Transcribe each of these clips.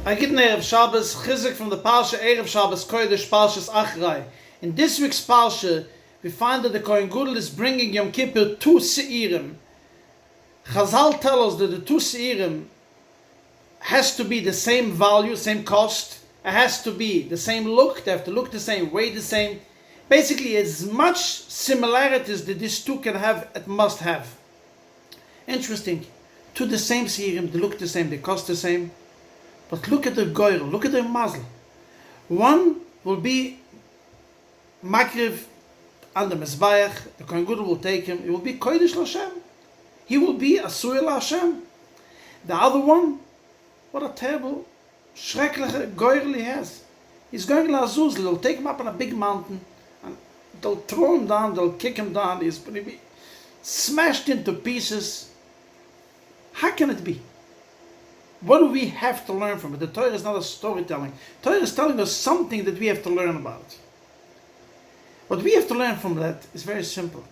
I get Erev Shabbos, חיזוק from the P'arsha Erev Shabbos Kodesh, Parshas אחרי. In this week's Parsha, we find that the Kohen Gadol is bringing Yom Kippur two Seirim. Chazal tell us that the two Seirim has to be the same value, same cost. It has to be the same look. They have to look the same, weigh the same. Basically, as much similarities that these two can have, it must have. Interesting. Two the same Seirim, they look the same, they cost the same. But look at the goyrel, look at the mazel. One will be makriv on the mezbayach. The Kohen Gadol will take him. It will be kodesh l'Hashem. He will be asur l'Hashem. The other one, what a terrible, schreckliche goyrel he has. He's going to Azuz. They'll take him up on a big mountain and they'll throw him down. They'll kick him down. He's going to be smashed into pieces. How can it be? What do we have to learn from it? The Torah is not a storytelling. Torah is telling us something that we have to learn about. What we have to learn from that is very simple.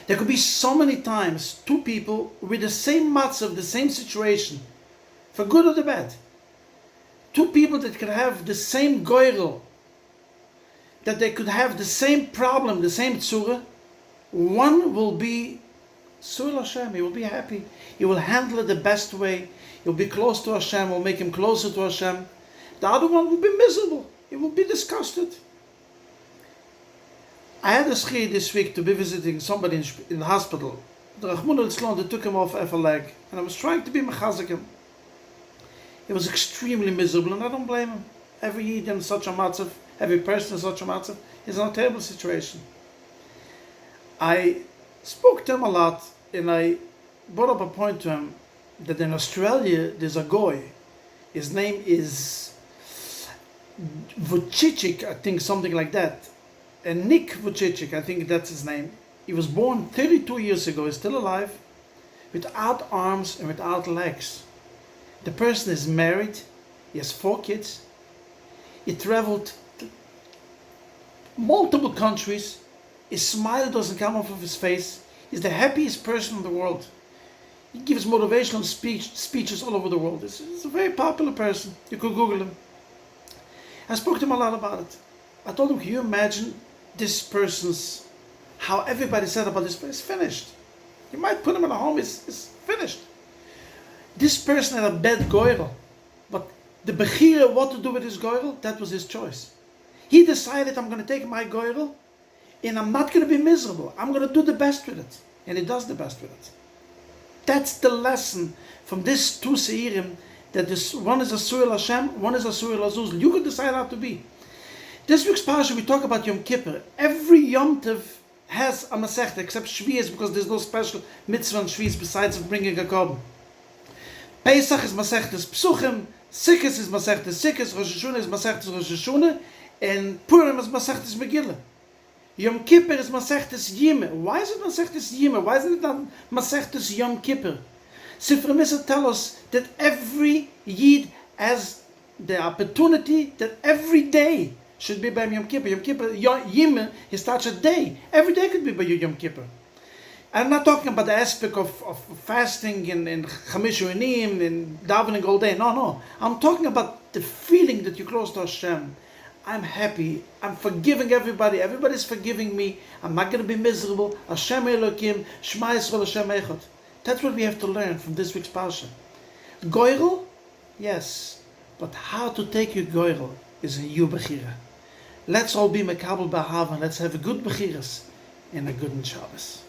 There could be so many times two people with the same matzah, the same situation, for good or the bad. Two people that could have the same goyrel, that they could have the same problem, the same tzura. One will be Sur Hashem, he will be happy. He will handle it the best way. He'll be close to Hashem, will make him closer to Hashem. The other one will be miserable. He will be disgusted. I had a schie this week to be visiting somebody in the hospital. The Rachmana litzlan, they took him off a leg. And I was trying to be mechazik him. He was extremely miserable, and I don't blame him. Every Yid in such a matzav, every person in such a matzav, is in a terrible situation. I spoke to him a lot, and I brought up a point to him that in Australia there's a goy. His name is Vucic, I think, something like that. And Nick Vucic, I think that's his name. He was born 32 years ago. He's still alive, without arms and without legs. The person is married. He has 4 kids. He traveled to multiple countries. His smile doesn't come off of his face. He's the happiest person in the world. He gives motivational speeches all over the world. He's a very popular person. You could Google him. I spoke to him a lot about it. I told him, can you imagine this person's, how everybody said about this person is finished. You might put him in a home, it's finished. This person had a bad goyrel, but the BECHIRAH, what to do with his goyrel, that was his choice. He decided, I'm going to take my goyrel, and I'm not going to be miserable. I'm going to do the best with it. And he does the best with it. That's the lesson from this two Seirim, that this one is Asur Hashem, one is Asur Azuz. You could decide how to be. This week's Parsha, we talk about Yom Kippur. Every Yom Tov has a Masechta, except Shvi'is, because there's no special mitzvah on Shvi'is besides of bringing a korban. Pesach is Masechtas Psuchim, Sikkis is Masechtas Sikkis, Rosh Hashanah is Masechtas Rosh Hashanah, and Purim is Masechtas Megillah. Yom Kippur is Masechtas Yimeh. Why is it Masechtas Yimeh? Why isn't it not Masechtas Yom Kippur? Sifrei Misa tell us that every Yid has the opportunity that every day should be by Yom Kippur. Yom Kippur, Yimeh, he starts a day. Every day could be by Yom Kippur. I'm not talking about the aspect of fasting and Chamish U'Nim and davening all day. No. I'm talking about the feeling that you're close to Hashem. I'm happy. I'm forgiving everybody. Everybody's forgiving me. I'm not going to be miserable. Hashem Elokim, Shema Yisrael Hashem Echad. That's what we have to learn from this week's Parsha. Goyrel? Yes. But how to take your goyrel is a new BECHIRAH. Let's all be mekabel b'ahava and let's have a good BECHIRAHs and a good Shabbos.